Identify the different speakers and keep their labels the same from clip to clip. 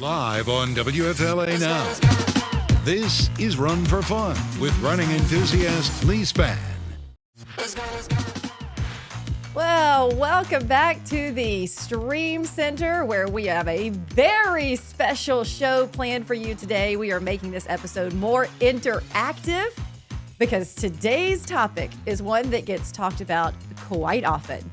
Speaker 1: Live on WFLA Now. This is Run for Fun with running enthusiast Lee Spann.
Speaker 2: Well, welcome back to the Stream Center, where we have a very special show planned for you today. We are making this episode more interactive because today's topic is one that gets talked about quite often.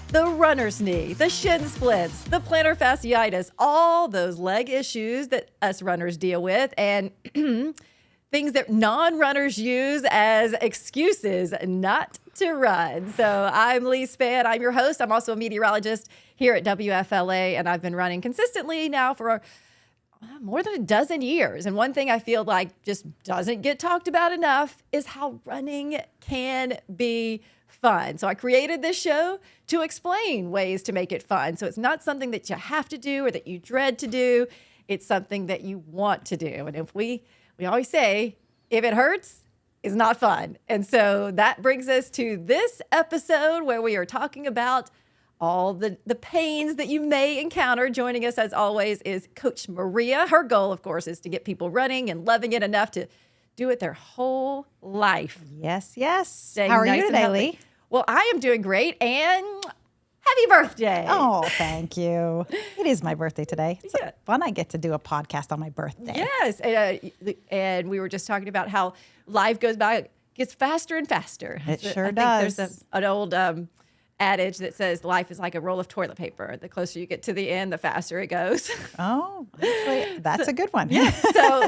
Speaker 2: The runner's knee, the shin splints, the plantar fasciitis, all those leg issues that us runners deal with, and things that non-runners use as excuses not to run. So I'm Lee Spann. I'm your host. I'm also a meteorologist here at WFLA, and I've been running consistently now for more than a dozen years. And one thing I feel like just doesn't get talked about enough is how running can be fun. So I created this show to explain ways to make it fun. So it's not something that you have to do or that you dread to do. It's something that you want to do. And if we always say, if it hurts, it's not fun. And so that brings us to this episode where we are talking about all the pains that you may encounter. Joining us, as always, is Coach Maria. Her goal, of course, is to get people running and loving it enough to do it their whole life.
Speaker 3: Yes, yes.
Speaker 2: How
Speaker 3: are you today, Lee?
Speaker 2: Well, I am doing great, and happy birthday.
Speaker 3: Oh, thank you. It is my birthday today. It's fun. I get to do a podcast on my birthday.
Speaker 2: Yes, and we were just talking about how life goes by, gets faster and faster.
Speaker 3: It sure
Speaker 2: I
Speaker 3: does.
Speaker 2: think there's an old adage that says life is like a roll of toilet paper. The closer you get to the end, the faster it goes.
Speaker 3: Oh, actually, that's a good one.
Speaker 2: Yeah.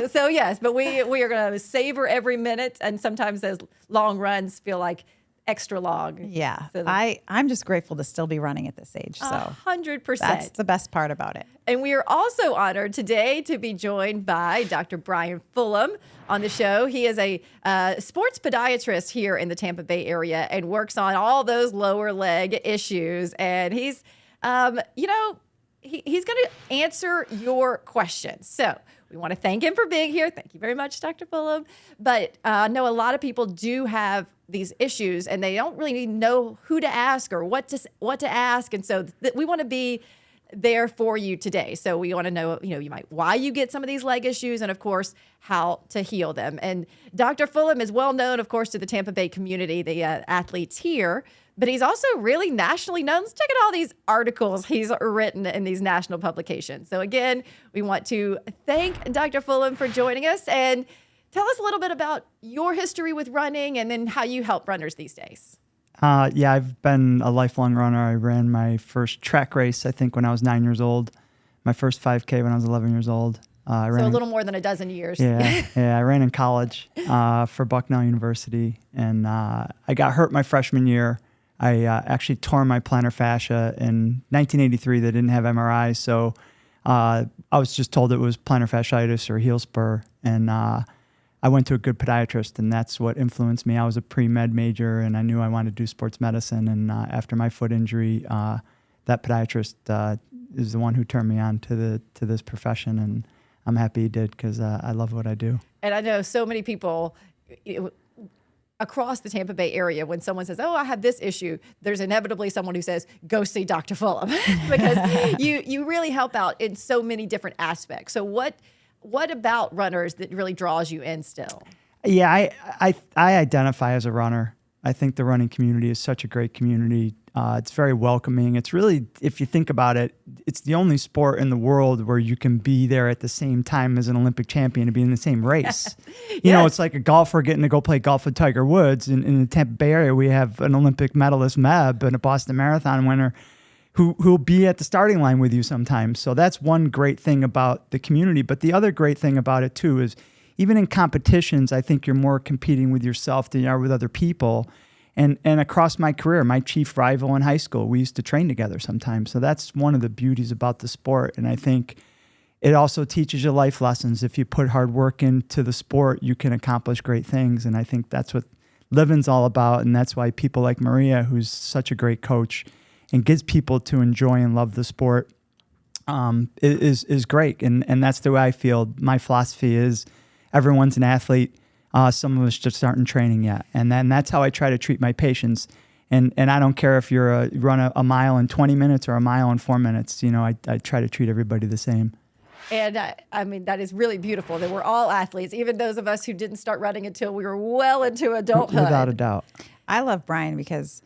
Speaker 2: So yes, but we are going to savor every minute, and sometimes those long runs feel like extra long.
Speaker 3: Yeah.
Speaker 2: So
Speaker 3: I'm just grateful to still be running at this age. So
Speaker 2: 100%.
Speaker 3: That's the best part about it.
Speaker 2: And we are also honored today to be joined by Dr. Brian Fullem on the show. He is a sports podiatrist here in the Tampa Bay area and works on all those lower leg issues. And he's, he's going to answer your questions. So we want to thank him for being here. Thank you very much, Dr. Fullem. But I know a lot of people do have these issues, and they don't really know who to ask or what to ask. And so we want to be there for you today. So we want to know, why you get some of these leg issues, and of course, how to heal them. And Dr. Fullem is well known, of course, to the Tampa Bay community, the athletes here, but he's also really nationally known. Let's check out all these articles he's written in these national publications. So again, we want to thank Dr. Fullem for joining us, and tell us a little bit about your history with running and then how you help runners these days.
Speaker 4: I've been a lifelong runner. I ran my first track race, I think, when I was 9 years old. My first 5K when I was 11 years old.
Speaker 2: So a little more than a dozen years.
Speaker 4: Yeah, I ran in college for Bucknell University, and I got hurt my freshman year. I actually tore my plantar fascia in 1983. They didn't have MRIs, so I was just told it was plantar fasciitis or heel spur, and I went to a good podiatrist, and that's what influenced me. I was a pre-med major, and I knew I wanted to do sports medicine. And after my foot injury, that podiatrist is the one who turned me on to this profession, and I'm happy he did because I love what I do. And
Speaker 2: I know so many people across the Tampa Bay area, when someone says, "Oh, I have this issue," there's inevitably someone who says, "Go see Dr. Fullem," because you really help out in so many different aspects. So what about runners that really draws you in still?
Speaker 4: Yeah, I identify as a runner. I think the running community is such a great community. It's very welcoming. It's really, if you think about it, it's the only sport in the world where you can be there at the same time as an Olympic champion and be in the same race. You know, it's like a golfer getting to go play golf with Tiger Woods. In the Tampa Bay area, we have an Olympic medalist, Meb, and a Boston Marathon winner who'll be at the starting line with you sometimes. So that's one great thing about the community. But the other great thing about it too is even in competitions, I think you're more competing with yourself than you are with other people. And across my career, my chief rival in high school, we used to train together sometimes. So that's one of the beauties about the sport. And I think it also teaches you life lessons. If you put hard work into the sport, you can accomplish great things. And I think that's what living's all about. And that's why people like Maria, who's such a great coach and gets people to enjoy and love the sport, is great. And that's the way I feel. My philosophy is everyone's an athlete. Some of us just aren't in training yet. And then that's how I try to treat my patients. And I don't care if you run a mile in 20 minutes or a mile in 4 minutes. You know, I try to treat everybody the same.
Speaker 2: And I mean, that is really beautiful that we're all athletes, even those of us who didn't start running until we were well into adulthood.
Speaker 4: Without a doubt.
Speaker 3: I love Brian because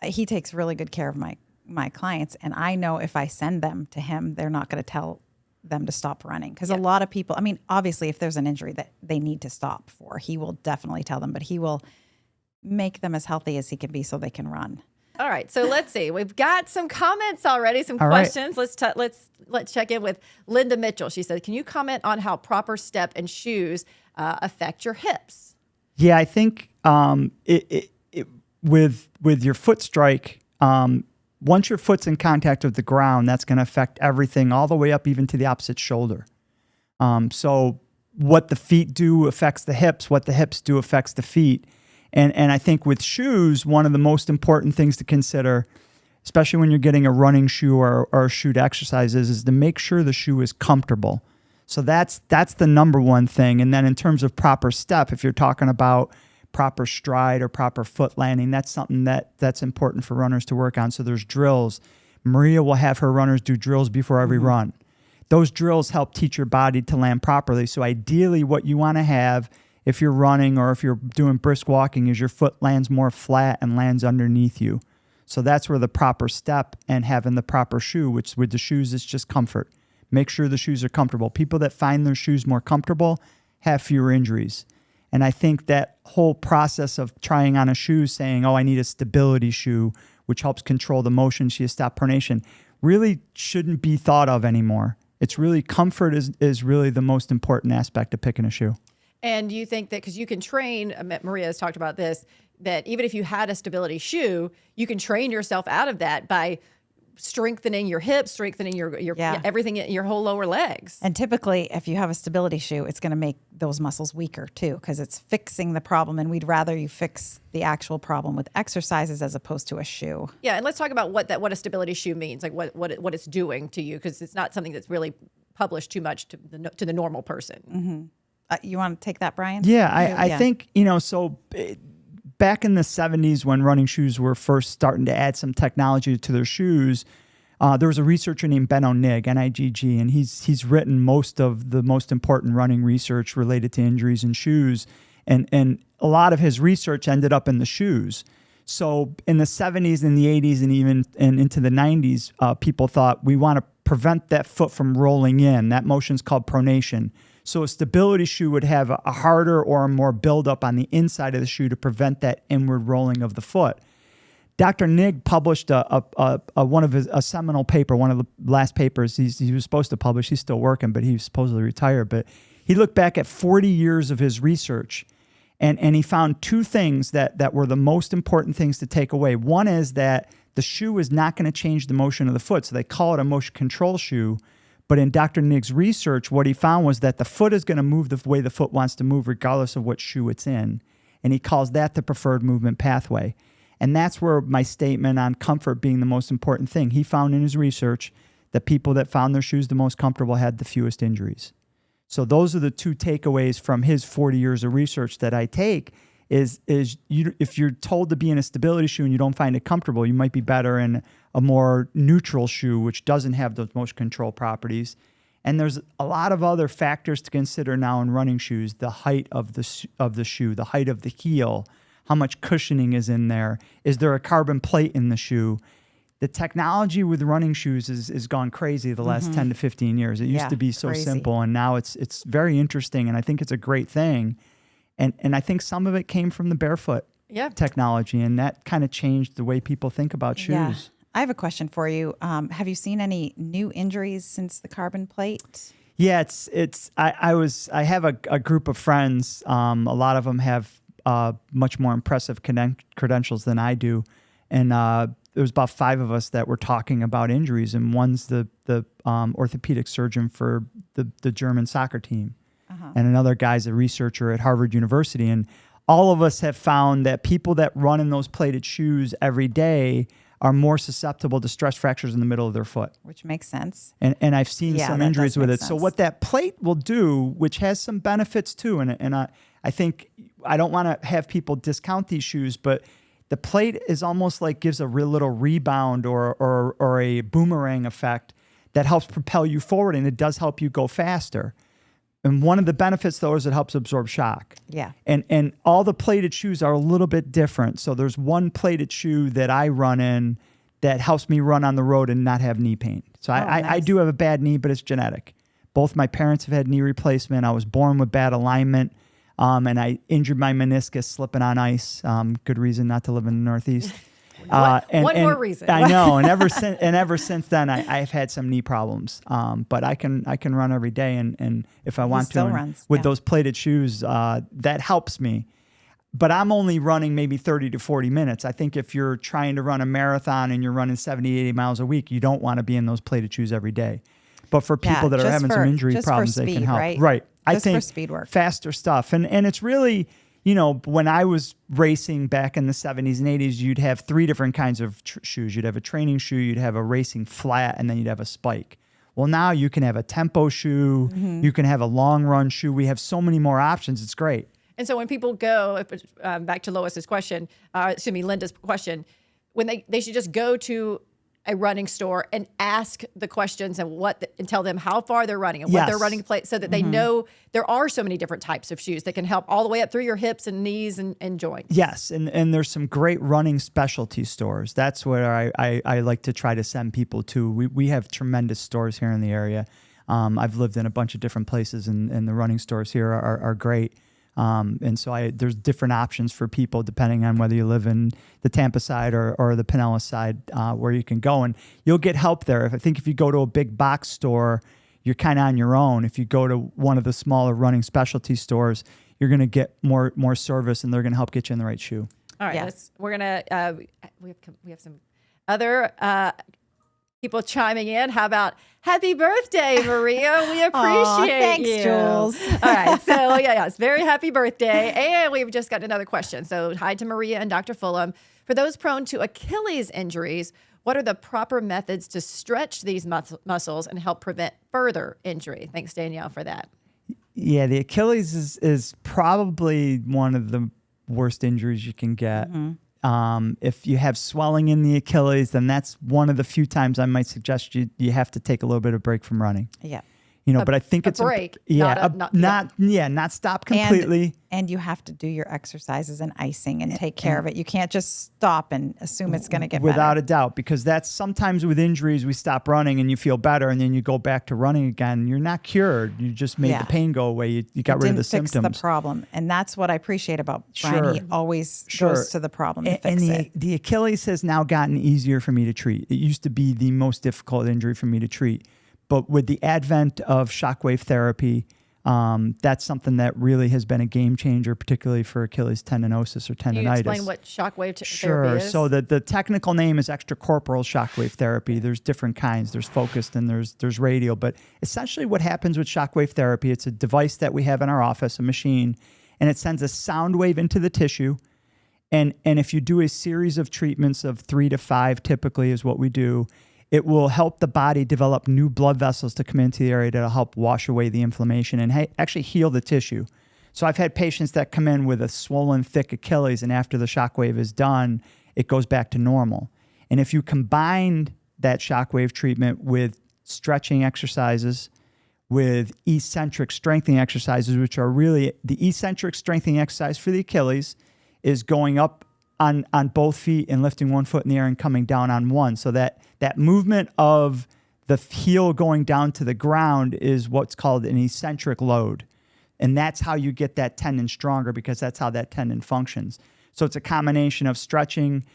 Speaker 3: he takes really good care of my clients. And I know if I send them to him, they're not going to tell them to stop running. Because a lot of people, I mean, obviously, if there's an injury that they need to stop for, he will definitely tell them, but he will make them as healthy as he can be so they can run.
Speaker 2: All right, so let's see. We've got some comments already, some
Speaker 4: All right.
Speaker 2: questions. Let's check in with Linda Mitchell. She said, "Can you comment on how proper step and shoes affect your hips?"
Speaker 4: Yeah, I think with your foot strike, once your foot's in contact with the ground, that's going to affect everything all the way up even to the opposite shoulder. So what the feet do affects the hips. What the hips do affects the feet. And I think with shoes, one of the most important things to consider, especially when you're getting a running shoe or a shoe to exercise, is to make sure the shoe is comfortable. So that's the number one thing. And then in terms of proper step, if you're talking about proper stride or proper foot landing, that's something that's important for runners to work on. So there's drills. Maria will have her runners do drills before every run. Those drills help teach your body to land properly. So ideally what you want to have if you're running or if you're doing brisk walking is your foot lands more flat and lands underneath you. So that's where the proper step and having the proper shoe, which with the shoes is just comfort. Make sure the shoes are comfortable. People that find their shoes more comfortable have fewer injuries. And I think that whole process of trying on a shoe saying, oh, I need a stability shoe, which helps control the motion, she has stop pronation, really shouldn't be thought of anymore. It's really comfort is really the most important aspect of picking a shoe.
Speaker 2: And you think that because you can train, Maria has talked about this, that even if you had a stability shoe, you can train yourself out of that by strengthening your hips, strengthening your everything, your whole lower legs.
Speaker 3: And typically, if you have a stability shoe, it's going to make those muscles weaker too, because it's fixing the problem. And we'd rather you fix the actual problem with exercises as opposed to a shoe.
Speaker 2: Yeah, and let's talk about what a stability shoe means, like what it's doing to you, because it's not something that's really published too much to the normal person.
Speaker 3: Mm-hmm. You want to take that, Brian?
Speaker 4: Yeah, I think, so back in the 70s when running shoes were first starting to add some technology to their shoes, there was a researcher named Benno Nigg, N-I-G-G, and he's written most of the most important running research related to injuries in shoes, and a lot of his research ended up in the shoes. So in the 70s and the 80s and even into the 90s, people thought we want to prevent that foot from rolling in. That motion's called pronation. So a stability shoe would have a harder or a more buildup on the inside of the shoe to prevent that inward rolling of the foot. Dr. Nigg published a seminal paper, one of the last papers he was supposed to publish. He's still working, but he was supposedly retired. But he looked back at 40 years of his research, and he found two things that were the most important things to take away. One is that the shoe is not going to change the motion of the foot. So they call it a motion control shoe. But in Dr. Nigg's research, what he found was that the foot is going to move the way the foot wants to move regardless of what shoe it's in. And he calls that the preferred movement pathway. And that's where my statement on comfort being the most important thing. He found in his research that people that found their shoes the most comfortable had the fewest injuries. So those are the two takeaways from his 40 years of research that I take is if you're told to be in a stability shoe and you don't find it comfortable, you might be better in a more neutral shoe, which doesn't have those motion control properties. And there's a lot of other factors to consider now in running shoes: the height of the shoe, the height of the heel, how much cushioning is in there, is there a carbon plate in the shoe? The technology with running shoes is gone crazy the last 10 to 15 years. It used to be so simple, and now it's very interesting, and I think it's a great thing. And I think some of it came from the barefoot technology, and that kind of changed the way people think about shoes.
Speaker 3: Yeah. I have a question for you. Have you seen any new injuries since the carbon plate?
Speaker 4: Yeah, I have a group of friends. A lot of them have much more impressive credentials than I do, and there was about 5 of us that were talking about injuries, and one's the orthopedic surgeon for the German soccer team. And another guy's a researcher at Harvard University. And all of us have found that people that run in those plated shoes every day are more susceptible to stress fractures in the middle of their foot.
Speaker 3: Which makes sense.
Speaker 4: And I've seen some injuries with it. So what that plate will do, which has some benefits too, and I think I don't want to have people discount these shoes, but the plate is almost like gives a real little rebound or a boomerang effect that helps propel you forward, and it does help you go faster. And one of the benefits, though, is it helps absorb shock.
Speaker 3: Yeah.
Speaker 4: And all the plated shoes are a little bit different. So there's one plated shoe that I run in that helps me run on the road and not have knee pain. So I
Speaker 3: nice.
Speaker 4: do have a bad knee, but it's genetic. Both my parents have had knee replacement. I was born with bad alignment, and I injured my meniscus slipping on ice. Good reason not to live in the Northeast.
Speaker 2: One more reason.
Speaker 4: I know, and ever since then, I've had some knee problems. But I can run every day, and if I want to,
Speaker 3: still runs,
Speaker 4: with those plated shoes, that helps me. But I'm only running maybe 30 to 40 minutes. I think if you're trying to run a marathon and you're running 70, 80 miles a week, you don't want to be in those plated shoes every day. But for people that are having some injury problems, they can help. Right. I think
Speaker 3: for speed work.
Speaker 4: Faster stuff. And it's really, when I was racing back in the 70s and 80s, you'd have three different kinds of shoes. You'd have a training shoe, you'd have a racing flat, and then you'd have a spike. Well, now you can have a tempo shoe, you can have a long run shoe. We have so many more options. It's great.
Speaker 2: And so when people go, back to Lois's question, Linda's question, when they should just go to a running store and ask the questions and and tell them how far they're running and what they're running place, so that they know there are so many different types of shoes that can help all the way up through your hips and knees and joints.
Speaker 4: Yes, and there's some great running specialty stores. That's where I like to try to send people to. We have tremendous stores here in the area. I've lived in a bunch of different places, and the running stores here are great. And so there's different options for people depending on whether you live in the Tampa side or the Pinellas side, where you can go, and you'll get help there. I think if you go to a big box store, you're kind of on your own. If you go to one of the smaller running specialty stores, you're going to get more service, and they're going to help get you in the right shoe.
Speaker 2: All right, we're gonna we have some other people chiming in. How about happy birthday, Maria? We appreciate
Speaker 3: thanks,
Speaker 2: you.
Speaker 3: Jules.
Speaker 2: All right. So, it's very happy birthday. And we've just got another question. So, hi to Maria and Dr. Fullem. For those prone to Achilles injuries, what are the proper methods to stretch these muscles and help prevent further injury? Thanks, Danielle, for that.
Speaker 4: Yeah, the Achilles is probably one of the worst injuries you can get. If you have swelling in the Achilles, then that's one of the few times I might suggest you have to take a little bit of break from running.
Speaker 3: Yeah.
Speaker 4: But I think it's
Speaker 2: a break.
Speaker 4: Not stop completely.
Speaker 3: And you have to do your exercises and icing and take care of it. You can't just stop and assume it's going to get
Speaker 4: without
Speaker 3: better.
Speaker 4: a doubt, because that's sometimes with injuries we stop running and you feel better, and then you go back to running again. You're not cured. You just made the pain go away. You got rid of the symptoms.
Speaker 3: Fix the problem, and that's what I appreciate about Brian. He always goes to the problem and fix it.
Speaker 4: The Achilles has now gotten easier for me to treat. It used to be the most difficult injury for me to treat. But with the advent of shockwave therapy, that's something that really has been a game changer, particularly for Achilles tendinosis or tendinitis.
Speaker 2: Can you explain what shockwave therapy is?
Speaker 4: So the technical name is extracorporeal shockwave therapy. There's different kinds. There's focused and there's radial. But essentially what happens with shockwave therapy, it's a device that we have in our office, a machine, and it sends a sound wave into the tissue. And if you do a series of treatments of 3 to 5 typically is what we do, it will help the body develop new blood vessels to come into the area to help wash away the inflammation and actually heal the tissue. So I've had patients that come in with a swollen, thick Achilles, and after the shockwave is done, it goes back to normal. And if you combine that shockwave treatment with stretching exercises, with eccentric strengthening exercises, which are really the eccentric strengthening exercise for the Achilles is going up on both feet and lifting one foot in the air and coming down on one. So that movement of the heel going down to the ground is what's called an eccentric load. And that's how you get that tendon stronger, because that's how that tendon functions. So it's a combination of stretching,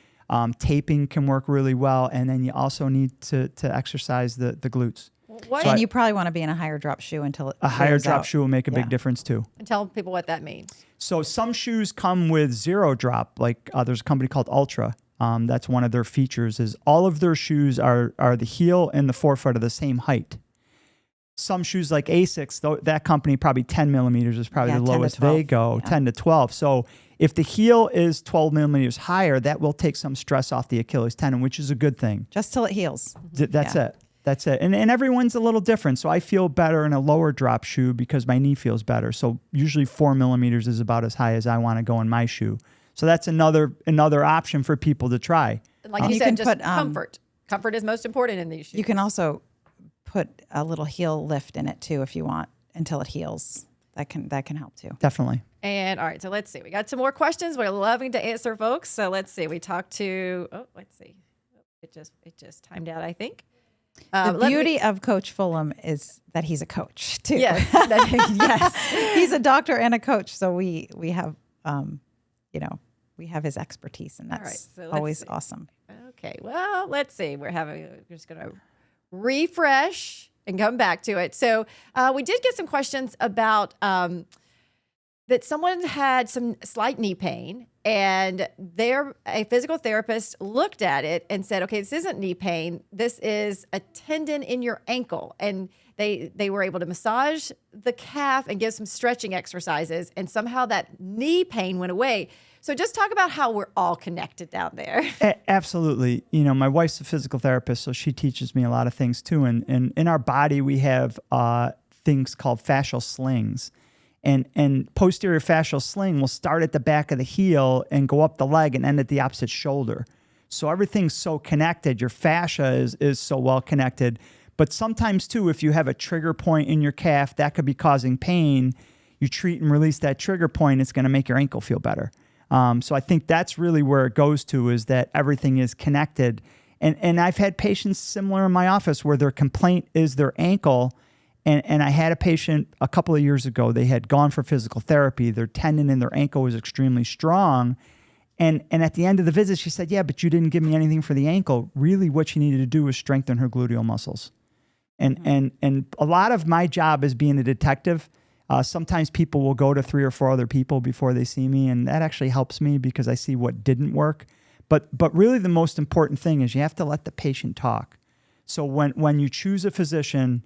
Speaker 4: taping can work really well, and then you also need to exercise the glutes.
Speaker 3: And you probably want to be in a higher drop shoe until
Speaker 4: a higher drop shoe will make a big difference too.
Speaker 2: And tell people what that means.
Speaker 4: So some shoes come with 0 drop, like there's a company called Ultra. That's one of their features is all of their shoes are the heel and the forefoot are the same height. Some shoes like Asics, that company, probably 10 millimeters is probably the lowest they go, 10 to 12. So if the heel is 12 millimeters higher, that will take some stress off the Achilles tendon, which is a good thing.
Speaker 3: Just till it heals.
Speaker 4: That's it. That's it. And everyone's a little different. So I feel better in a lower drop shoe because my knee feels better. So usually 4 millimeters is about as high as I want to go in my shoe. So that's another option for people to try.
Speaker 2: Like you said, just comfort. Comfort is most important in these shoes.
Speaker 3: You can also put a little heel lift in it too if you want until it heals. That can help too.
Speaker 4: Definitely.
Speaker 2: And all right, so let's see. We got some more questions. We're loving to answer, folks. So let's see. We talked to. Let's see. It just timed out, I think.
Speaker 3: The beauty of Coach Fullem is that he's a coach too.
Speaker 2: Yes,
Speaker 3: yes, he's a doctor and a coach. So we have, we have his expertise, and that's always awesome.
Speaker 2: Okay, well, let's see. We're just going to refresh and come back to it. So we did get some questions about that someone had some slight knee pain, and a physical therapist looked at it and said, okay, this isn't knee pain. This is a tendon in your ankle. And they were able to massage the calf and give some stretching exercises, and somehow that knee pain went away. So just talk about how we're all connected down there.
Speaker 4: Absolutely. My wife's a physical therapist, so she teaches me a lot of things too. And in our body, we have things called fascial slings. And posterior fascial sling will start at the back of the heel and go up the leg and end at the opposite shoulder. So everything's so connected. Your fascia is so well connected. But sometimes too, if you have a trigger point in your calf, that could be causing pain. You treat and release that trigger point, it's going to make your ankle feel better. So I think that's really where it goes to, is that everything is connected. And I've had patients similar in my office where their complaint is their ankle. And I had a patient a couple of years ago. They had gone for physical therapy. Their tendon in their ankle was extremely strong. And at the end of the visit, she said, yeah, but you didn't give me anything for the ankle. Really, what she needed to do was strengthen her gluteal muscles. And a lot of my job is being a detective. Sometimes people will go to 3 or 4 other people before they see me, and that actually helps me because I see what didn't work. But really the most important thing is you have to let the patient talk. So when you choose a physician,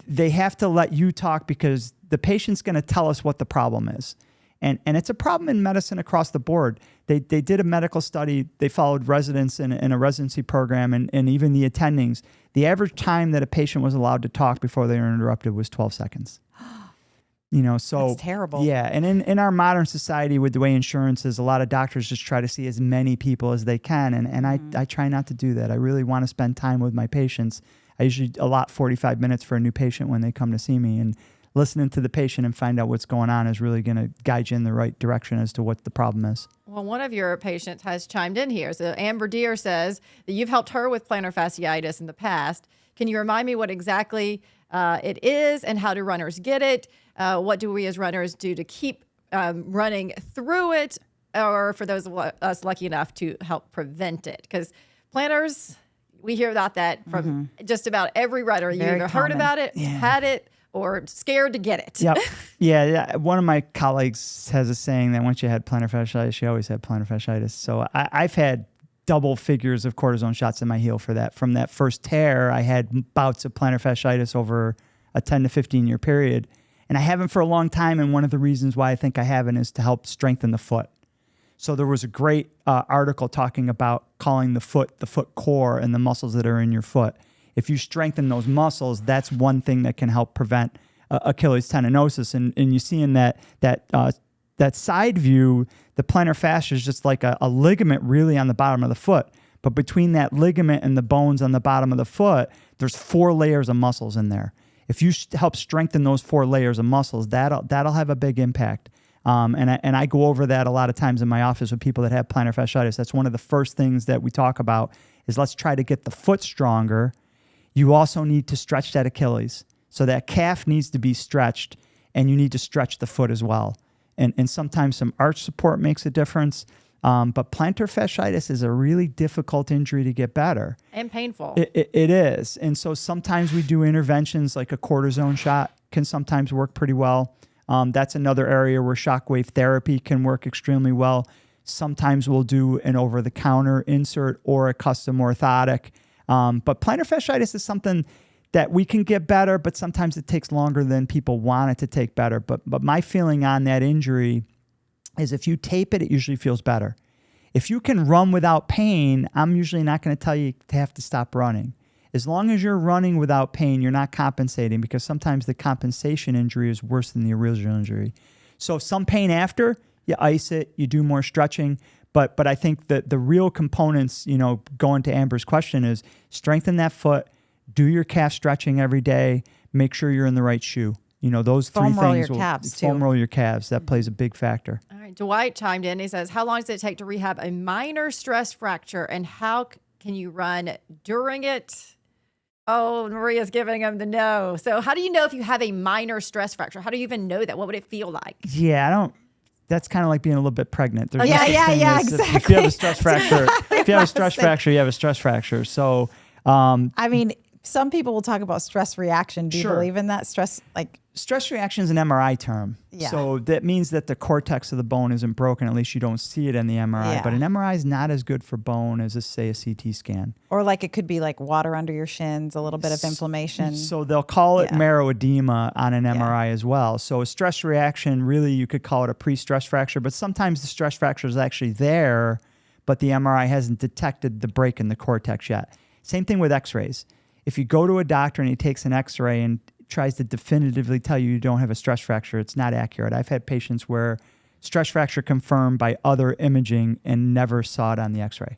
Speaker 4: they have to let you talk, because the patient's going to tell us what the problem is. And it's a problem in medicine across the board. They did a medical study. They followed residents in a residency program and even the attendings. The average time that a patient was allowed to talk before they were interrupted was 12 seconds. So
Speaker 3: that's terrible.
Speaker 4: Yeah. And in our modern society, with the way insurance is, a lot of doctors just try to see as many people as they can. And I try not to do that. I really want to spend time with my patients. I usually allot 45 minutes for a new patient when they come to see me, and listening to the patient and find out what's going on is really going to guide you in the right direction as to what the problem is.
Speaker 2: Well, one of your patients has chimed in here. So Amber Deer says that you've helped her with plantar fasciitis in the past. Can you remind me what exactly it is and how do runners get it? What do we as runners do to keep running through it, or for those of us lucky enough to help prevent it? Because plantars, we hear about that from just about every runner. You either heard about it, had it, or scared to get it.
Speaker 4: Yep. Yeah. One of my colleagues has a saying that once you had plantar fasciitis, she always had plantar fasciitis. So I've had double figures of cortisone shots in my heel for that. From that first tear, I had bouts of plantar fasciitis over a 10 to 15 year period. And I haven't for a long time. And one of the reasons why I think I haven't is to help strengthen the foot. So there was a great article talking about calling the foot core, and the muscles that are in your foot. If you strengthen those muscles, that's one thing that can help prevent Achilles tendinosis. And you see in that side view, the plantar fascia is just like a ligament really on the bottom of the foot. But between that ligament and the bones on the bottom of the foot, there's 4 layers of muscles in there. If you help strengthen those 4 layers of muscles, that'll have a big impact. And I go over that a lot of times in my office with people that have plantar fasciitis. That's one of the first things that we talk about is let's try to get the foot stronger. You also need to stretch that Achilles. So that calf needs to be stretched, and you need to stretch the foot as well. And sometimes some arch support makes a difference. But plantar fasciitis is a really difficult injury to get better.
Speaker 2: And painful.
Speaker 4: It is. And so sometimes we do interventions like a cortisone shot can sometimes work pretty well. That's another area where shockwave therapy can work extremely well. Sometimes we'll do an over-the-counter insert or a custom orthotic. But plantar fasciitis is something that we can get better, but sometimes it takes longer than people want it to take better. But my feeling on that injury is if you tape it, it usually feels better. If you can run without pain, I'm usually not going to tell you to have to stop running. As long as you're running without pain, you're not compensating, because sometimes the compensation injury is worse than the original injury. So some pain after, you ice it, you do more stretching. But I think that the real components, going to Amber's question, is strengthen that foot, do your calf stretching every day. Make sure you're in the right shoe. Those three
Speaker 3: Foam roll
Speaker 4: things
Speaker 3: your calves, too.
Speaker 4: Foam roll your calves. That plays a big factor.
Speaker 2: All right. Dwight chimed in. He says, how long does it take to rehab a minor stress fracture, and how can you run during it? Oh, Maria's giving him the no. So how do you know if you have a minor stress fracture? How do you even know that? What would it feel like?
Speaker 4: Yeah, I don't. That's kind of like being a little bit pregnant. There's no
Speaker 3: Yeah,
Speaker 4: such
Speaker 3: yeah,
Speaker 4: thing
Speaker 3: yeah,
Speaker 4: as
Speaker 3: exactly.
Speaker 4: If you have a stress fracture, if you have a stress fracture, you have a stress fracture. So,
Speaker 3: I mean, some people will talk about stress reaction. Do you
Speaker 4: Sure.
Speaker 3: believe in that stress?
Speaker 4: stress reaction is an MRI term.
Speaker 3: Yeah.
Speaker 4: So that means that the cortex of the bone isn't broken. At least you don't see it in the MRI.
Speaker 3: Yeah.
Speaker 4: But an MRI is not as good for bone as, say, a CT scan.
Speaker 3: Or it could be like water under your shins, a little bit of inflammation.
Speaker 4: So they'll call it
Speaker 3: Yeah.
Speaker 4: marrow edema on an MRI as well. So a stress reaction, really, you could call it a pre-stress fracture. But sometimes the stress fracture is actually there, but the MRI hasn't detected the break in the cortex yet. Same thing with x-rays. If you go to a doctor and he takes an x-ray and tries to definitively tell you don't have a stress fracture, it's not accurate. I've had patients where stress fracture confirmed by other imaging and never saw it on the x-ray.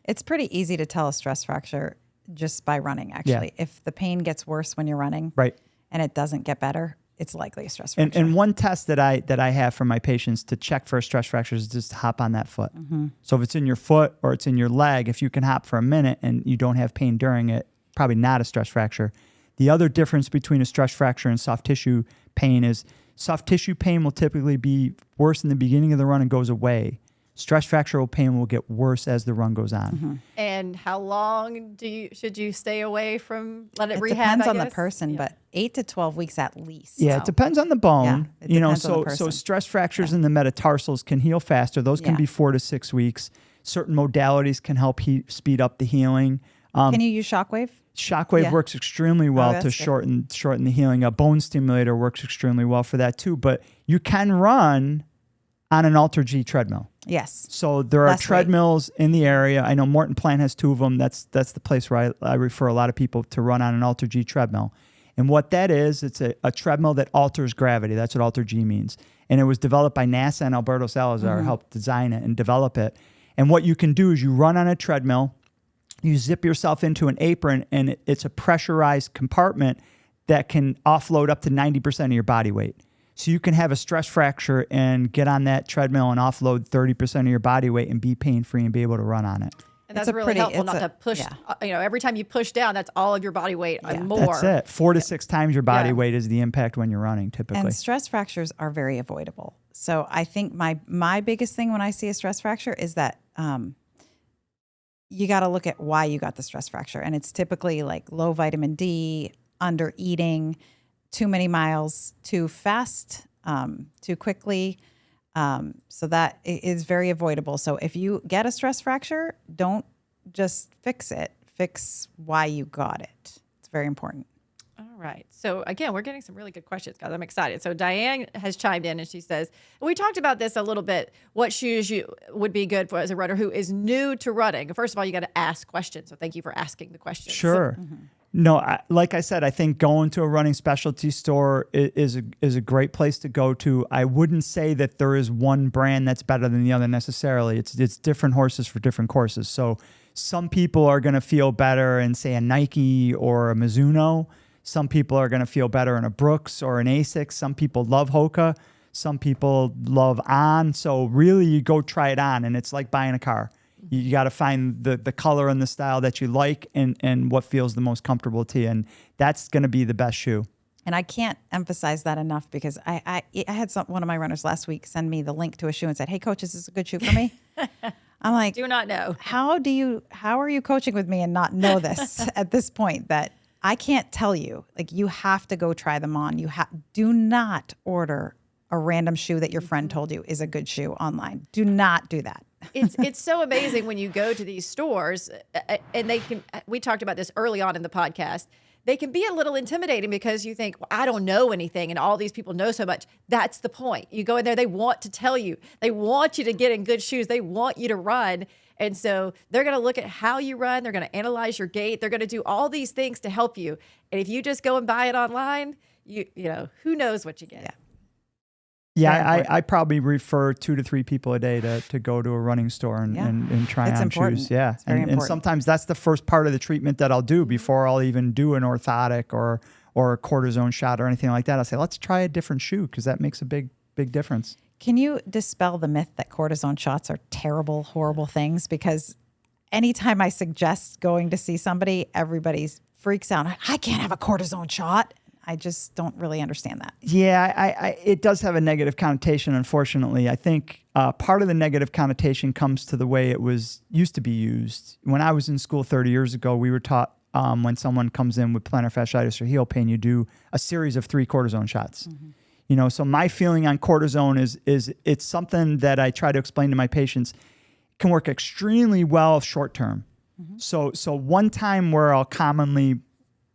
Speaker 3: It's pretty easy to tell a stress fracture just by running, actually.
Speaker 4: Yeah.
Speaker 3: If the pain gets worse when you're running
Speaker 4: Right.
Speaker 3: and it doesn't get better, it's likely a stress fracture.
Speaker 4: And one test that I have for my patients to check for a stress fracture is just hop on that foot.
Speaker 3: Mm-hmm.
Speaker 4: So if it's in your foot or it's in your leg, if you can hop for a minute and you don't have pain during it, probably not a stress fracture. The other difference between a stress fracture and soft tissue pain is soft tissue pain will typically be worse in the beginning of the run and goes away. Stress fracture pain will get worse as the run goes on.
Speaker 3: Mm-hmm.
Speaker 2: And how long should you stay away from let it
Speaker 3: It
Speaker 2: rehab?
Speaker 3: depends
Speaker 2: I
Speaker 3: on the
Speaker 2: guess?
Speaker 3: person,
Speaker 2: Yeah.
Speaker 3: but 8 to 12 weeks at least.
Speaker 4: Yeah, it depends on the bone.
Speaker 3: Yeah, it depends on the
Speaker 4: so
Speaker 3: person.
Speaker 4: stress fractures in the metatarsals can heal faster. Those can
Speaker 3: Yeah.
Speaker 4: be 4 to 6 weeks. Certain modalities can help speed up the healing.
Speaker 3: Can you use shockwave?
Speaker 4: Shockwave
Speaker 3: Yeah.
Speaker 4: works extremely well
Speaker 3: that's
Speaker 4: to
Speaker 3: good.
Speaker 4: shorten the healing. A bone stimulator works extremely well for that too. But you can run on an Alter G treadmill.
Speaker 3: Yes.
Speaker 4: So there are
Speaker 3: Less weight.
Speaker 4: treadmills in the area. I know Morton Plant has 2 of them. That's the place where I refer a lot of people to run on an Alter G treadmill. And what that is, it's a treadmill that alters gravity. That's what Alter G means. And it was developed by NASA, and Alberto Salazar helped design it and develop it. And what you can do is you run on a treadmill, you zip yourself into an apron, and it's a pressurized compartment that can offload up to 90% of your body weight. So you can have a stress fracture and get on that treadmill and offload 30% of your body weight and be pain-free and be able to run on it.
Speaker 2: And that's
Speaker 3: It's a
Speaker 2: really
Speaker 3: pretty-
Speaker 2: helpful
Speaker 3: it's
Speaker 2: not
Speaker 3: a-
Speaker 2: to push.
Speaker 3: yeah.
Speaker 2: Every time you push down, that's all of your body weight and more.
Speaker 4: That's it. 4 to 6 times your body
Speaker 2: Yeah.
Speaker 4: weight is the impact when you're running, typically.
Speaker 3: And stress fractures are very avoidable. So I think my biggest thing when I see a stress fracture is that you got to look at why you got the stress fracture. And it's typically like low vitamin D, under eating, too many miles, too fast, too quickly. So that is very avoidable. So if you get a stress fracture, don't just fix it. Fix why you got it. It's very important.
Speaker 2: All right. So again, we're getting some really good questions, guys. I'm excited. So Diane has chimed in and she says, we talked about this a little bit, what shoes you would be good for as a runner who is new to running. First of all, you got to ask questions. So thank you for asking the questions.
Speaker 4: Sure. No, like I said, I think going to a running specialty store is a great place to go to. I wouldn't say that there is one brand that's better than the other necessarily. It's different horses for different courses. So some people are going to feel better in, say, a Nike or a Mizuno. Some people are going to feel better in a Brooks or an Asics. Some people love Hoka. Some people love On. So really, you go try it on, and it's like buying a car. You got to find the color and the style that you like and what feels the most comfortable to you. And that's going to be the best shoe.
Speaker 3: And I can't emphasize that enough because I had one of my runners last week send me the link to a shoe and said, "Hey coach, is this a good shoe for me?" I'm like,
Speaker 2: Do not know.
Speaker 3: how are you coaching with me and not know this at this point? That I can't tell you. Like, you have to go try them on. Do not order a random shoe that your friend told you is a good shoe online. Do not do that.
Speaker 2: It's so amazing when you go to these stores and we talked about this early on in the podcast. They can be a little intimidating because you think, well, I don't know anything and all these people know so much. That's the point. You go in there, they want to tell you. They want you to get in good shoes. They want you to run. And so they're going to look at how you run. They're going to analyze your gait. They're going to do all these things to help you. And if you just go and buy it online, you know, who knows what you get.
Speaker 3: Yeah.
Speaker 4: Yeah,
Speaker 3: Very important.
Speaker 4: I probably refer 2 to 3 people a day to go to a running store and,
Speaker 3: Yeah.
Speaker 4: and try
Speaker 3: It's
Speaker 4: on
Speaker 3: important.
Speaker 4: shoes. Yeah.
Speaker 3: It's very
Speaker 4: And
Speaker 3: important.
Speaker 4: sometimes that's the first part of the treatment that I'll do before I'll even do an orthotic or a cortisone shot or anything like that. I'll say, let's try a different shoe because that makes a big difference.
Speaker 3: Can you dispel the myth that cortisone shots are terrible, horrible things? Because anytime I suggest going to see somebody, everybody freaks out. I can't have a cortisone shot. I just don't really understand that.
Speaker 4: Yeah, it does have a negative connotation, unfortunately. I think part of the negative connotation comes to the way it was used to be used. When I was in school 30 years ago, we were taught when someone comes in with plantar fasciitis or heel pain, you do a series of 3 cortisone shots. You know, so my feeling on cortisone is it's something that I try to explain to my patients. It can work extremely well short term. So one time where I'll commonly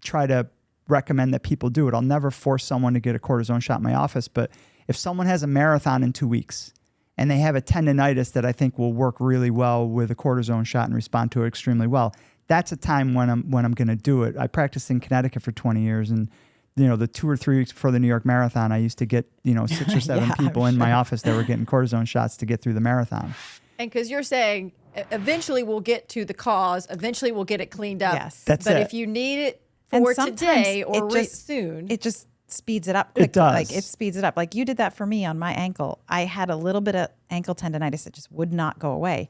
Speaker 4: try to recommend that people do it. I'll never force someone to get a cortisone shot in my office, but if someone has a marathon in 2 weeks and they have a tendonitis that I think will work really well with a cortisone shot and respond to it extremely well, that's a time when I'm going to do it. I practiced in Connecticut for 20 years, and the 2 or 3 weeks before the New York Marathon, I used to get 6 or 7
Speaker 3: Yeah,
Speaker 4: people in my office that were getting cortisone shots to get through the marathon.
Speaker 2: And because you're saying eventually we'll get to the cause, eventually we'll get it cleaned up.
Speaker 3: Yes.
Speaker 4: That's
Speaker 2: but
Speaker 4: it.
Speaker 2: if you need it
Speaker 3: And
Speaker 2: for
Speaker 3: sometimes
Speaker 2: today or
Speaker 3: it just-
Speaker 2: soon,
Speaker 3: It just speeds it up quickly.
Speaker 4: It does.
Speaker 3: Like it speeds it up. Like you did that for me on my ankle. I had a little bit of ankle tendonitis that just would not go away.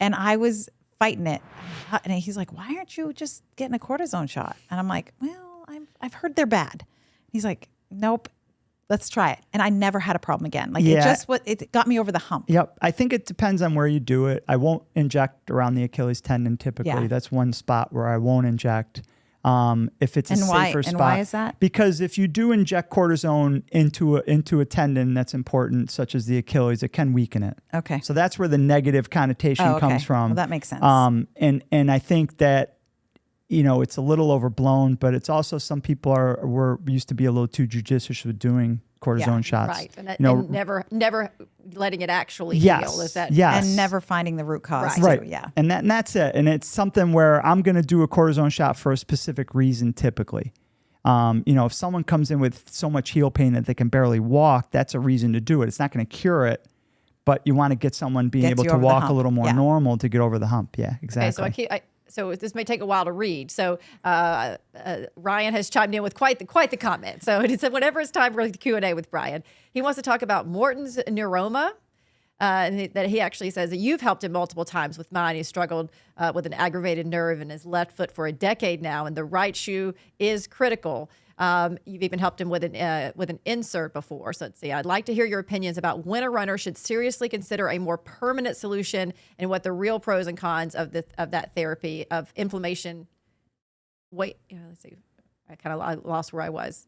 Speaker 3: And I was fighting it. And he's like, why aren't you just getting a cortisone shot? And I'm like, well, I've heard they're bad. He's like, nope, let's try it. And I never had a problem again. Like it got me over the hump.
Speaker 4: Yep. I think it depends on where you do it. I won't inject around the Achilles tendon typically.
Speaker 3: Yeah.
Speaker 4: That's one spot where I won't inject. If it's a safer spot.
Speaker 3: And why is that?
Speaker 4: Because if you do inject cortisone into a tendon that's important, such as the Achilles, it can weaken it.
Speaker 3: Okay.
Speaker 4: So that's where the negative connotation
Speaker 3: Oh, okay.
Speaker 4: comes from.
Speaker 3: Well, that makes sense.
Speaker 4: And I think that it's a little overblown, but it's also some people were used to be a little too judicious with doing cortisone shots.
Speaker 2: right, and never letting it actually
Speaker 4: Yes.
Speaker 2: heal. Is that
Speaker 4: Yes.
Speaker 3: And never finding the root cause.
Speaker 2: Right.
Speaker 3: Too.
Speaker 4: Right.
Speaker 3: Yeah.
Speaker 4: And that's it. And it's something where I'm going to do a cortisone shot for a specific reason typically. If someone comes in with so much heel pain that they can barely walk, that's a reason to do it. It's not going to cure it, but you want to get someone being
Speaker 3: Gets
Speaker 4: able
Speaker 3: you
Speaker 4: to
Speaker 3: over the
Speaker 4: walk a
Speaker 3: hump.
Speaker 4: little more
Speaker 3: Yeah.
Speaker 4: normal to get over the hump. Yeah, exactly.
Speaker 2: Okay, so this may take a while to read. So Ryan has chimed in with quite the comment. So it said whenever it's time for the Q&A with Brian, he wants to talk about Morton's neuroma. That he actually says that you've helped him multiple times with mine. He struggled with an aggravated nerve in his left foot for a decade now, and the right shoe is critical. You've even helped him with an insert before. So let's see. I'd like to hear your opinions about when a runner should seriously consider a more permanent solution and what the real pros and cons of that therapy of inflammation. Let's see. I kind of lost where I was.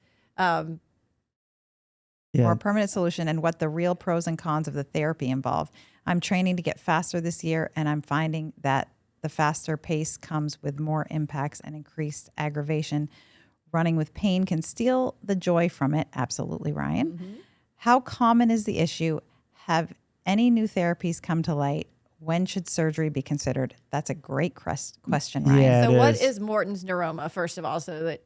Speaker 4: Yeah.
Speaker 3: More permanent solution and what the real pros and cons of the therapy involve. I'm training to get faster this year, and I'm finding that the faster pace comes with more impacts and increased aggravation. Running with pain can steal the joy from it. Absolutely, Ryan.
Speaker 2: Mm-hmm.
Speaker 3: How common is the issue? Have any new therapies come to light? When should surgery be considered? That's a great question, Ryan.
Speaker 4: Yeah.
Speaker 2: So
Speaker 4: It
Speaker 2: what
Speaker 4: is.
Speaker 2: is Morton's neuroma, first of all, so that,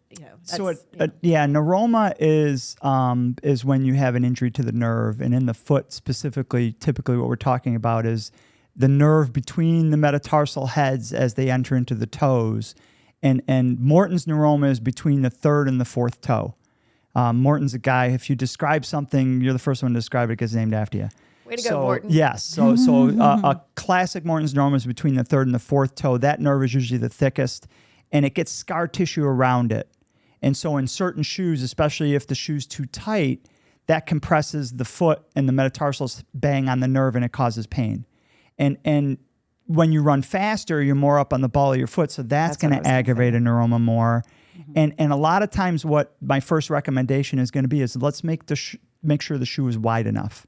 Speaker 4: Neuroma is when you have an injury to the nerve, and in the foot specifically, typically what we're talking about is the nerve between the metatarsal heads as they enter into the toes. And Morton's neuroma is between the third and the fourth toe. Morton's a guy, if you describe something, you're the first one to describe it, it gets named after you.
Speaker 2: way to go, Morton.
Speaker 4: Yes. So a classic Morton's neuroma is between the third and the fourth toe. That nerve is usually the thickest, and it gets scar tissue around it. And so in certain shoes, especially if the shoe's too tight, that compresses the foot and the metatarsals bang on the nerve, and it causes pain. And when you run faster, you're more up on the ball of your foot, so that's going
Speaker 3: what I
Speaker 4: to
Speaker 3: was
Speaker 4: aggravate a neuroma more. And a lot of times, what my first recommendation is going to be is let's make sure the shoe is wide enough.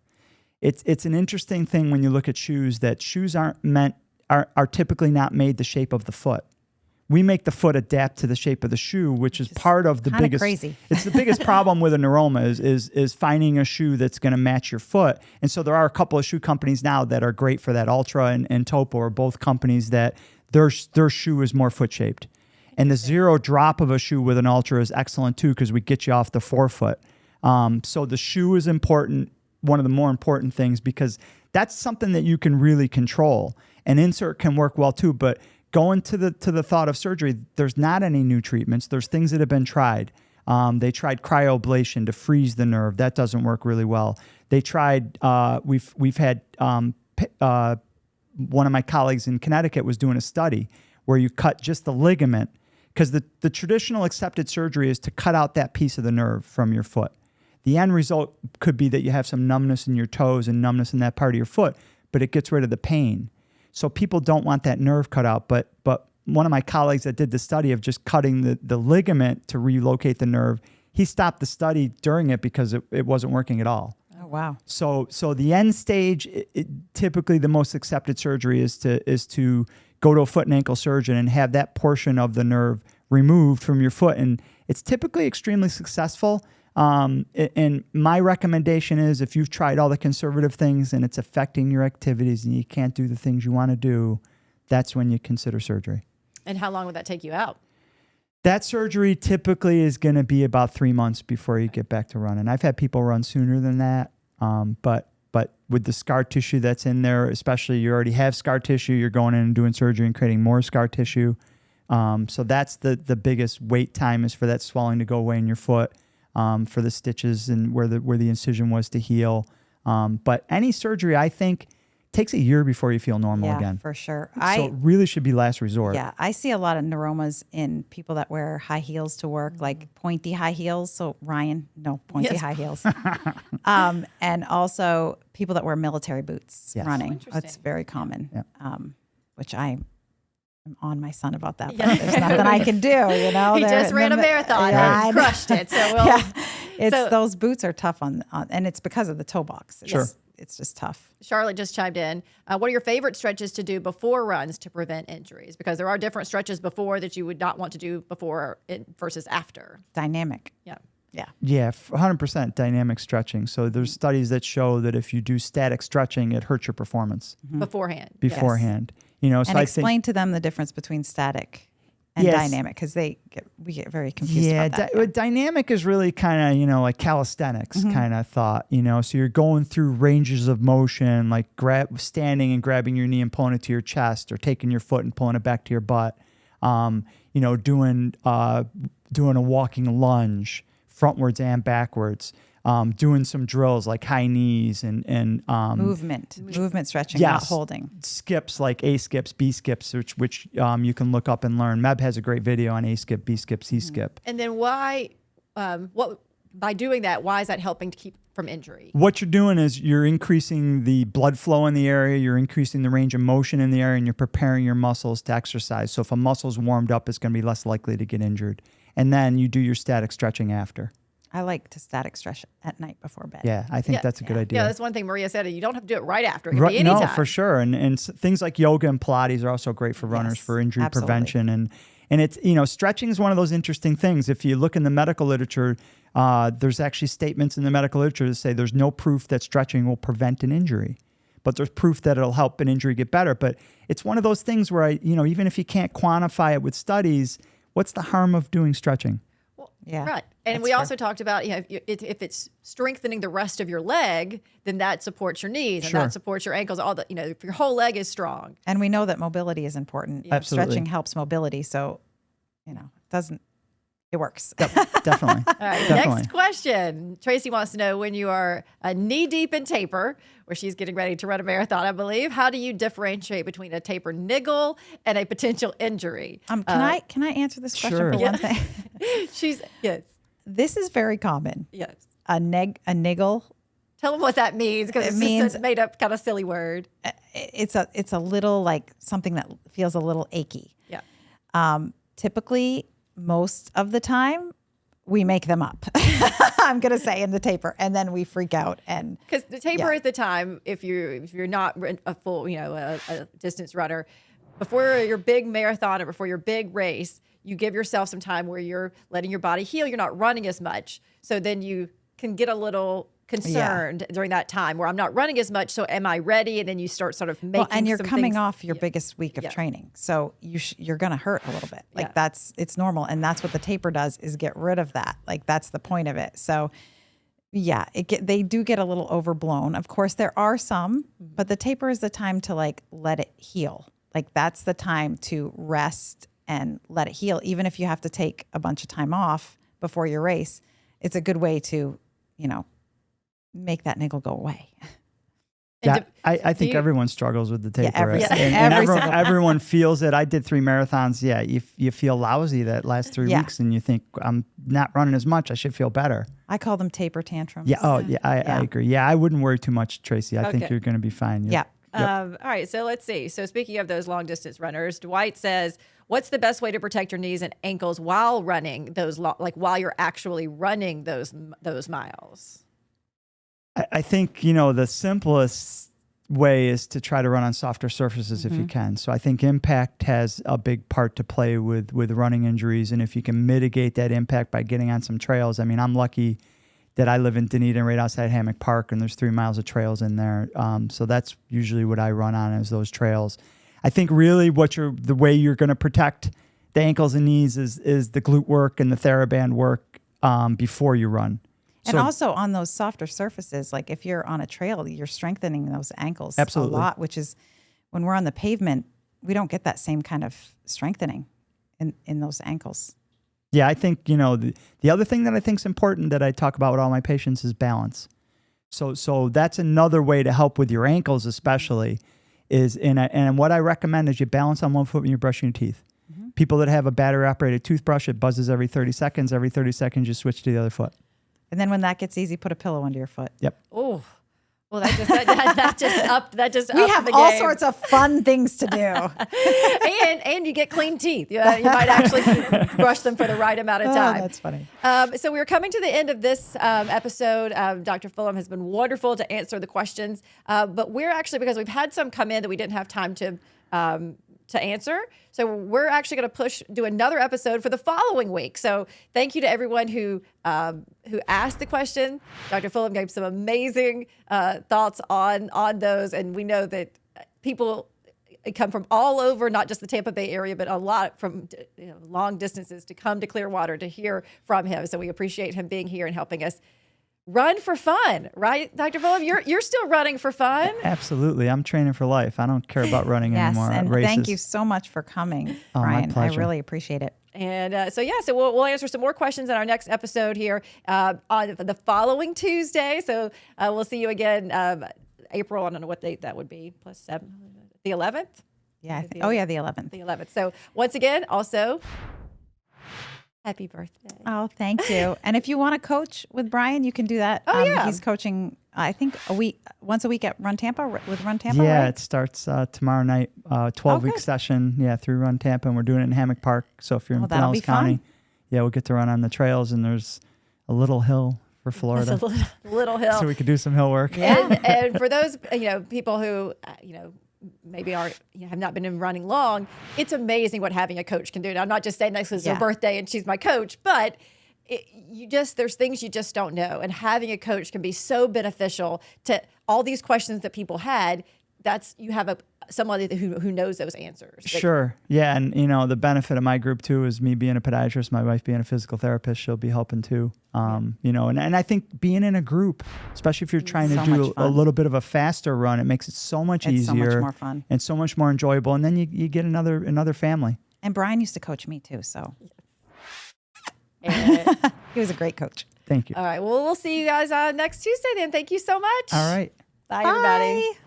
Speaker 4: It's an interesting thing when you look at shoes that shoes are typically not made the shape of the foot. We make the foot adapt to the shape of the shoe, which is part of the biggest.
Speaker 3: Crazy.
Speaker 4: It's the biggest problem with a neuroma is finding a shoe that's going to match your foot. And so there are a couple of shoe companies now that are great for that. Ultra and Topo are both companies that their shoe is more foot shaped. And the zero drop of a shoe with an Ultra is excellent too, because we get you off the forefoot. So the shoe is important. one of the more important things, because that's something that you can really control. An insert can work well too, but going to the thought of surgery, there's not any new treatments. There's things that have been tried. They tried cryoablation to freeze the nerve. That doesn't work really well. They tried, we've had, one of my colleagues in Connecticut was doing a study where you cut just the ligament, because the traditional accepted surgery is to cut out that piece of the nerve from your foot. The end result could be that you have some numbness in your toes and numbness in that part of your foot, but it gets rid of the pain. So people don't want that nerve cut out. But one of my colleagues that did the study of just cutting the ligament to relocate the nerve, he stopped the study during it because it wasn't working at all.
Speaker 3: Oh, wow.
Speaker 4: So the end stage, typically the most accepted surgery is to go to a foot and ankle surgeon and have that portion of the nerve removed from your foot. And it's typically extremely successful. And my recommendation is, if you've tried all the conservative things and it's affecting your activities and you can't do the things you want to do, that's when you consider surgery.
Speaker 2: And how long would that take you out?
Speaker 4: That surgery typically is going to be about 3 months before you get back to running. I've had people run sooner than that. But with the scar tissue that's in there, especially you already have scar tissue, you're going in and doing surgery and creating more scar tissue. So that's the biggest wait time, is for that swelling to go away in your foot. For the stitches and where the incision was to heal. But any surgery, I think, takes a year before you feel normal again.
Speaker 3: For sure.
Speaker 4: So it really should be last resort.
Speaker 3: Yeah, I see a lot of neuromas in people that wear high heels to work, like pointy high heels. So Ryan, no, pointy high heels. And also people that wear military boots running. That's very common, which I'm on my son about that, but there's nothing I can do, you know.
Speaker 2: He just ran a marathon and crushed it. So
Speaker 3: those boots are tough on, and it's because of the toe box. It's just tough.
Speaker 2: Charlotte just chimed in. What are your favorite stretches to do before runs to prevent injuries? Because there are different stretches before that you would not want to do before versus after.
Speaker 3: Dynamic.
Speaker 4: Yeah, 100% dynamic stretching. So there's studies that show that if you do static stretching, it hurts your performance
Speaker 2: Beforehand.
Speaker 4: You know, so
Speaker 3: and
Speaker 4: I
Speaker 3: explain to them the difference between static and dynamic, because we get very confused about that.
Speaker 4: Dynamic is really kind of, you know, like calisthenics kind of thought, you know. So you're going through ranges of motion, like standing and grabbing your knee and pulling it to your chest, or taking your foot and pulling it back to your butt. You know, doing a walking lunge, frontwards and backwards. Doing some drills like high knees and
Speaker 3: movement stretching, not holding.
Speaker 4: Skips like A skips, B skips, which you can look up and learn. Meb has a great video on A skip, B skip, C skip.
Speaker 2: And then by doing that, why is that helping to keep from injury?
Speaker 4: What you're doing is you're increasing the blood flow in the area, you're increasing the range of motion in the area, and you're preparing your muscles to exercise. So if a muscle's warmed up, it's going to be less likely to get injured. And then you do your static stretching after.
Speaker 3: I like to static stretch at night before bed.
Speaker 4: Yeah, I think that's a good idea.
Speaker 2: Yeah, that's one thing Maria said. You don't have to do it right after. It can be anytime.
Speaker 4: No, for sure. And things like yoga and Pilates are also great for runners for injury prevention. And it's, you know, stretching is one of those interesting things. If you look in the medical literature, there's actually statements in the medical literature that say there's no proof that stretching will prevent an injury, but there's proof that it'll help an injury get better. But it's one of those things where even if you can't quantify it with studies, what's the harm of doing stretching?
Speaker 2: Right. And we also talked about, you know, if it's strengthening the rest of your leg, then that supports your knees and that supports your ankles. All the, you know, if your whole leg is strong.
Speaker 3: And we know that mobility is important.
Speaker 4: Absolutely.
Speaker 3: Stretching helps mobility. So, you know, it works.
Speaker 4: Definitely.
Speaker 2: All right.
Speaker 4: Definitely.
Speaker 2: Next question. Tracy wants to know, when you are knee deep in taper, where she's getting ready to run a marathon, I believe, how do you differentiate between a taper niggle and a potential injury?
Speaker 3: Can I answer this question for one thing?
Speaker 2: Yes.
Speaker 3: This is very common.
Speaker 2: Yes.
Speaker 3: A niggle.
Speaker 2: Tell them what that means, because it means a made up kind of silly word.
Speaker 3: It's a little like something that feels a little achy.
Speaker 2: Yeah.
Speaker 3: Typically, most of the time, we make them up. I'm going to say in the taper, and then we freak out. And
Speaker 2: because the taper is the time, if you're not a full, a distance runner, before your big marathon or before your big race, you give yourself some time where you're letting your body heal. You're not running as much, so then you can get a little concerned during that time where I'm not running as much. So am I ready? And then you start sort of making.
Speaker 3: And you're coming
Speaker 2: things,
Speaker 3: off your biggest week of training, so you're going to hurt a little bit. Like it's normal, and that's what the taper does, is get rid of that. Like that's the point of it. So Yeah, they do get a little overblown. Of course, there are some, but the taper is the time to like let it heal. Like that's the time to rest and let it heal. Even if you have to take a bunch of time off before your race, it's a good way to, make that niggle go away.
Speaker 4: Yeah, I think everyone struggles with the taper.
Speaker 3: Yeah,
Speaker 4: and everyone feels it. I did 3 marathons. Yeah, you feel lousy that last 3 weeks, and you think, I'm not running as much. I should feel better.
Speaker 3: I call them taper tantrums.
Speaker 4: Yeah. Oh, yeah. I agree. Yeah, I wouldn't worry too much, Tracy. I think you're going to be fine.
Speaker 3: Yeah.
Speaker 2: All right. So let's see. So speaking of those long distance runners, Dwight says, what's the best way to protect your knees and ankles while running those, while you're actually running those miles?
Speaker 4: I think, the simplest way is to try to run on softer surfaces if you can. So I think impact has a big part to play with running injuries. And if you can mitigate that impact by getting on some trails, I mean, I'm lucky that I live in Dunedin right outside Hammock Park, and there's 3 miles of trails in there. So that's usually what I run on is those trails. I think really the way you're going to protect the ankles and knees is the glute work and the TheraBand work before you run.
Speaker 3: And also on those softer surfaces, like if you're on a trail, you're strengthening those ankles a lot, which is when we're on the pavement, we don't get that same kind of strengthening in those ankles.
Speaker 4: Yeah, I think, the other thing that I think is important that I talk about with all my patients is balance. So that's another way to help with your ankles especially and what I recommend is you balance on one foot when you're brushing your teeth. People that have a battery-operated toothbrush, it buzzes every 30 seconds. Every 30 seconds, you switch to the other foot.
Speaker 3: And then when that gets easy, put a pillow under your foot.
Speaker 4: Yep.
Speaker 2: Oh, well, that just
Speaker 3: we have all sorts of fun things to do,
Speaker 2: and you get clean teeth. You might actually brush them for the right amount of time.
Speaker 3: That's funny.
Speaker 2: So we're coming to the end of this episode. Dr. Fullem has been wonderful to answer the questions, but we're actually, because we've had some come in that we didn't have time to answer. So we're actually going to do another episode for the following week. So thank you to everyone who asked the question. Dr. Fullem gave some amazing thoughts on those. And we know that people come from all over, not just the Tampa Bay area, but a lot from long distances to come to Clearwater to hear from him. So we appreciate him being here and helping us run for fun, right, Dr. Fullem? You're still running for fun?
Speaker 4: Absolutely. I'm training for life. I don't care about running anymore.
Speaker 3: Yes, and thank you so much for coming, Brian. I really appreciate it.
Speaker 2: And so we'll answer some more questions in our next episode here on the following Tuesday. So we'll see you again, April. I don't know what date that would be. +7, the 11th.
Speaker 3: Yeah. The 11th.
Speaker 2: The 11th. So once again, also, happy birthday.
Speaker 3: Oh, thank you. And if you want to coach with Brian, you can do that. He's coaching, I think, once a week at Run Tampa, with Run Tampa,
Speaker 4: Yeah,
Speaker 3: right?
Speaker 4: It starts tomorrow night, 12-week session, through Run Tampa, and we're doing it in Hammock Park. So if you're in Pinellas County, we'll get to run on the trails, and there's a little hill for Florida.
Speaker 2: It's a little hill.
Speaker 4: So we could do some hill work.
Speaker 2: And for those, people who, maybe have not been running long, it's amazing what having a coach can do. Now, I'm not just saying this is her birthday and she's my coach, but there's things you just don't know. And having a coach can be so beneficial to all these questions that people had. You have somebody who knows those answers.
Speaker 4: Sure. Yeah. And, the benefit of my group, too, is me being a podiatrist, my wife being a physical therapist, she'll be helping, too. And I think being in a group, especially if you're trying to do a little bit of a faster run, it makes it so much easier.
Speaker 3: So much more fun.
Speaker 4: And so much more enjoyable. And then you get another family.
Speaker 3: And Brian used to coach me, too, so. He was a great coach.
Speaker 4: Thank you.
Speaker 2: All right. Well, we'll see you guys next Tuesday then. Thank you so much.
Speaker 4: All right.
Speaker 2: Bye, everybody.